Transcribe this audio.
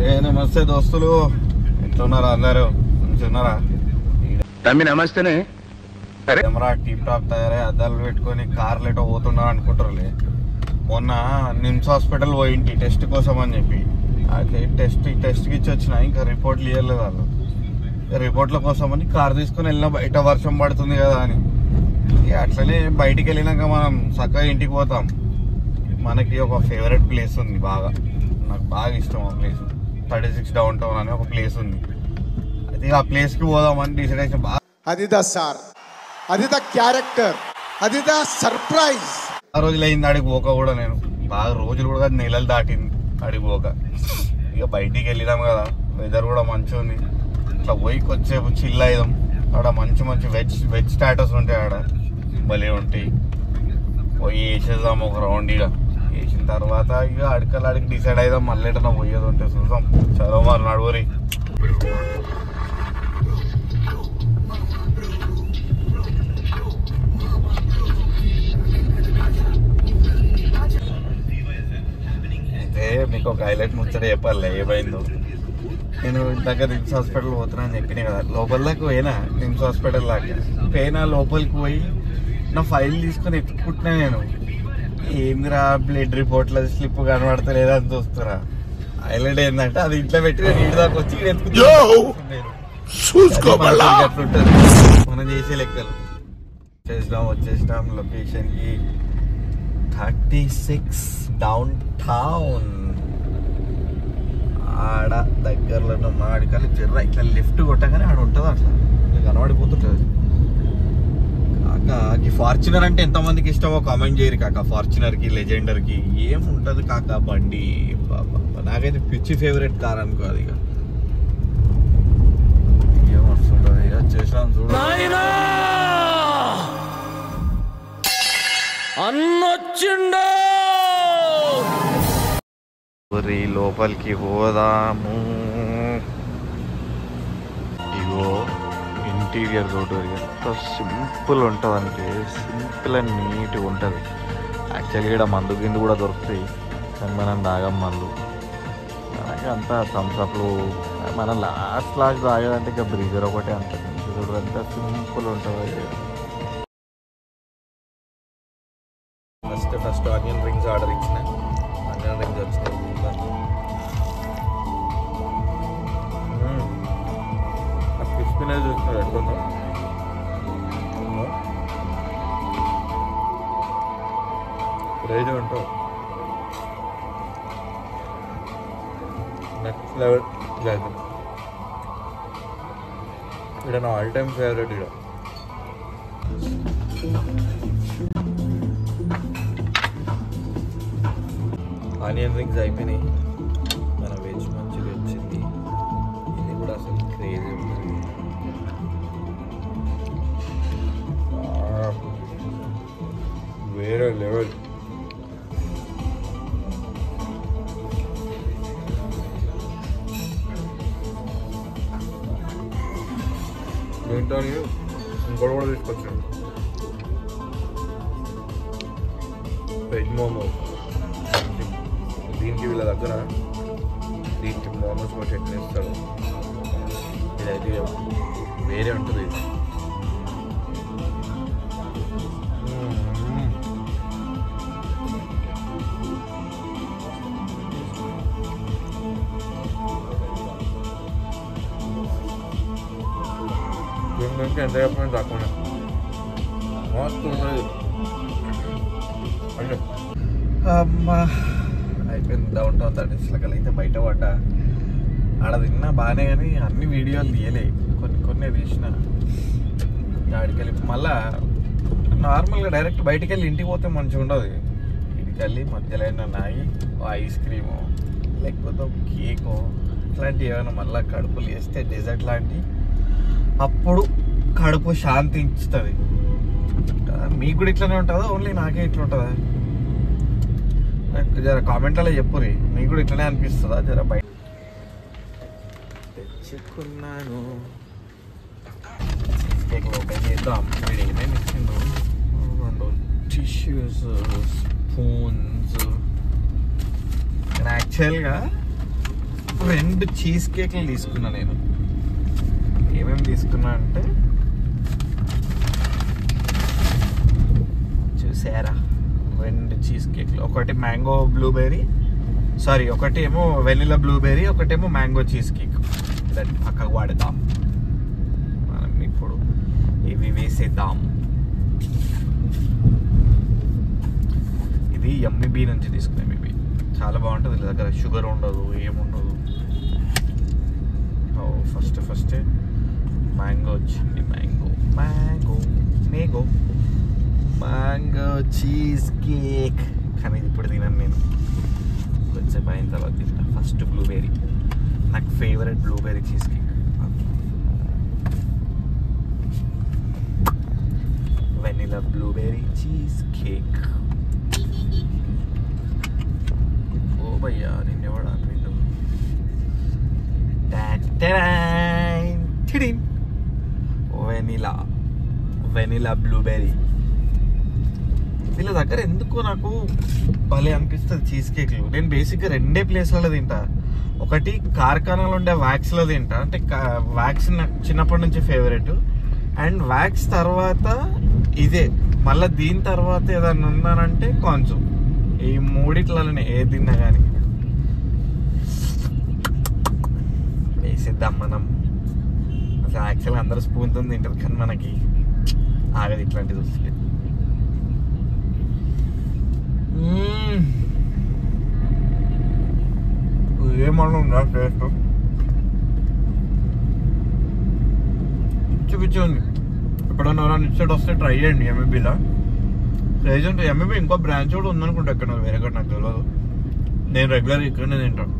నమస్తే దోస్తులు, ఎట్లున్నారా అందరూ? మంచిగున్నారా? తమ్మి నమస్తేనే. కెమెరా టీప్ టాప్ తయారై అద్దాలు పెట్టుకొని కార్లు ఎటో పోతున్నా అనుకుంటారులే. మొన్న నిమ్స్ హాస్పిటల్ పోయింటి టెస్ట్ కోసం అని చెప్పి. అదే టెస్ట్కి ఇచ్చి వచ్చిన, ఇంకా రిపోర్ట్లు ఇవ్వలేదు వాళ్ళు. రిపోర్ట్ల కోసం అని కార్ తీసుకుని వెళ్ళినా, బయట వర్షం పడుతుంది కదా అని. అట్లనే బయటికి వెళ్ళినాక మనం చక్కగా ఇంటికి పోతాం. మనకి ఒక ఫేవరెట్ ప్లేస్ ఉంది, నాకు బాగా ఇష్టం ఆ ప్లేస్. 36 డౌన్ టౌన్ అని ఒక ప్లేస్ ఉంది. అయితే ఆ ప్లేస్కి పోదామని డిసైడ్ అయితే అది ద సార్, అది ద క్యారెక్టర్, అది ద సర్ప్రైజ్. ఆ రోజులు అయింది అడిగి పోక కూడా. నేను బాగా రోజులు కూడా నెలలు దాటింది అడిగి పోక. ఇక బయటికి వెళ్ళినాం కదా, వెదర్ కూడా మంచిగా ఉంది. ఇట్లా పోయి కొద్దిసేపు చిల్ అయ్యాం. ఆడ మంచి మంచి వెజ్ స్టాటస్ ఉంటాయి, ఆడ భలే ఉంటాయి. పోయి వేసేద్దాం ఒక రౌండ్. ఇక వేసిన తర్వాత ఇక అడిగి డిసైడ్ అయిదాం మళ్ళీ ఎటన్నా పోయేది ఉంటే చూద్దాం. చలో మరి నడువురి. అయితే మీకు ఒక హైలైట్ ముచ్చట చెప్పాలి ఏమైందో. నేను దగ్గర నిమ్స్ హాస్పిటల్ పోతున్నా అని చెప్పినా కదా, లోపల దాకా పోయినా. నిమ్స్ హాస్పిటల్ దాకా పోయినా, లోపలికి పోయి నా ఫైల్ తీసుకొని ఎత్తుకుంటున్నా. నేను ఏందిరా బ్లడ్ రిపోర్ట్ల స్లిప్ కనబడతలేదా అని చూస్తున్నా. హైలైట్ ఏంటంటే అది ఇంట్లో పెట్టి నేను ఇంటి దాకా వచ్చి ఎత్తుకుంటుంది మనం చేసే లెక్కలు. వచ్చేసినాం లొకేషన్కి. 36 డౌన్ టౌన్. ఆడ దగ్గరలో మాడికల్లి జర్ర ఇట్లా లెఫ్ట్ కొట్టగానే ఆడ ఉంటుంది, అట్లా కనబడిపోతుంటుంది. కాకా ఈ ఫార్చునర్ అంటే ఎంతమందికి ఇష్టమో కామెంట్ చేయరు కాక. ఫార్చునర్కి లెజెండర్కి ఏముంటుంది కాక బండి. నాకైతే పిచ్చి ఫేవరెట్ కార్ అనుకో అది. ఇక ఏం వస్తుంటుంది. ఇక చేసాం చూడ అన్నొచ్చిండో. లోపలికి పోదాము. ఇగో ఇంటీరియర్ రోడ్డు ఎంత సింపుల్ ఉంటుంది అంటే సింపుల్ అండ్ నీట్గా ఉంటుంది. యాక్చువల్గా ఇక్కడ మందు గిందు కూడా దొరుకుతాయి, కానీ మనం తాగం మందు. అలాగే అంతా థమ్స్అప్లు మనం లాస్ట్ తాగేదంటే ఇక బ్రీజర్ ఒకటే. అంత చూడు అంత సింపుల్ ఉంటుంది. ఫస్ట్ ఆనియన్ రింగ్స్ ఆర్డర్ ఇచ్చిన. ఆనియన్ రింగ్స్ వచ్చినాయి. క్రిస్పీనే చూస్తున్నారు ఎట్లుందో. రైజ్ ఉంటావు నెక్స్ట్ లెవెల్ లేదు. ఇక్కడ నా ఆల్ టైమ్ ఫేవరెట్. ఇక్కడ ఆనియన్ రింగ్స్ అయిపోయినాయి. మన వెజ్ మంచిగా వచ్చింది. ఇది కూడా అసలు క్రేజీ ఉంటుంది. వేరే లెవెల్. దీంట్లో ఇంకోటి కూడా తీసుకొచ్చాను, వెజ్ మోమోస్. దీనికి వీళ్ళ దగ్గర దీనికి మోమోస్ కూడా చట్నీ ఇస్తాడు. ఇదైతే వేరే ఉంటుంది. దీని గురించి ఎంత చెప్పినా తక్కువ మస్తు ఉంటుంది. అంటే అమ్మా అయిపోయింది. డౌన్ టౌన్ 36 అయితే బయట పడ్డా. ఆడ తిన్నా బాగానే, కానీ అన్ని వీడియోలు తీయలే, కొన్ని తీసిన. ఆడికి వెళ్ళి మళ్ళా నార్మల్గా డైరెక్ట్ బయటికి వెళ్ళి ఇంటికి పోతే మంచిగా ఉండదు. ఇంటికి వెళ్ళి మధ్యలో ఏమైనా ఆగి ఐస్ క్రీము లేకపోతే కేకో ఇట్లాంటివి ఏమైనా మళ్ళీ కడుపులు వేస్తే డెజర్ట్ లాంటి, అప్పుడు కడుపు శాంతించుతుంది. మీకు కూడా ఇట్లానే ఉంటుందా, ఓన్లీ నాకే ఇట్లా ఉంటుందా? జర కామెంట్లలో చెప్పురి, మీకు కూడా ఇట్లనే అనిపిస్తుందా? జర బయట తెచ్చుకున్నాను. కేక్ ఓపెన్ చేద్దాం. వీడు ఏమేమి ఇచ్చిండు? 2 టిష్యూస్, స్పూన్స్. యాక్చువల్గా 2 చీజ్ కేక్లు తీసుకున్నా నేను. ఏమేమి తీసుకున్నా అంటే చూసారా, 2 చీజ్ కేక్లు. ఒకటి మ్యాంగో బ్లూబెర్రీ, సారీ ఒకటి ఏమో వెనిలా బ్లూబెర్రీ, ఒకటేమో మ్యాంగో చీజ్ కేక్. దాన్ని పక్కకు వాడదాం మనం. ఇప్పుడు ఇవి వేసేద్దాం. ఇది యమ్మీ బీ నుంచి తీసుకున్నాం. ఇవి చాలా బాగుంటుంది. వీళ్ళ దగ్గర షుగర్ ఉండదు, ఏముండదు. ఫస్ట్ మ్యాంగో వచ్చింది. Mango cheese cake. కానీ ఇప్పుడు తినను నేను, కొంచెం అయిన తర్వాత తింటా. ఫస్ట్ బ్లూబెర్రీ, నాకు favourite blueberry cheese cake. Vanilla blueberry cheese cake. ఓ భయ్యా, నిన్నెవడా వెనిలా బ్లూబెర్రీ. వీళ్ళ దగ్గర ఎందుకో నాకు భలే అనిపిస్తుంది చీజ్ కేక్లు. నేను బేసిక్గా 2 ప్లేస్లలో తింటా. ఒకటి కార్ఖానాలో ఉండే వ్యాక్స్లో తింటా, అంటే వ్యాక్స్ నాకు చిన్నప్పటి నుంచి ఫేవరెట్. అండ్ వ్యాక్స్ తర్వాత ఇదే, మళ్ళీ దీని తర్వాత ఏదన్నా ఉందనంటే కొంచెం. ఈ 3 ఏది తిన్నా కానీ వేసేద్దాం మనం. అసలు యాక్చువల్గా అందరూ స్పూన్తో తింటారు, కానీ మనకి ఆగదు ఇట్లాంటిది వస్తుంది. ఏమన్నా ఉందా టేస్ట్? పిచ్చి ఉంది. ఎప్పుడన్నా ఎవరైనా ఇచ్చేటి వస్తే ట్రై చేయండి ఎంఈబీలో. ప్రెజెంట్ ఎంఈబీ ఇంకో బ్రాంచ్ కూడా ఉందనుకుంటా ఎక్కడ, వేరే కూడా నాకు తెలియదు. నేను రెగ్యులర్ ఇక్కడనే తింటాను.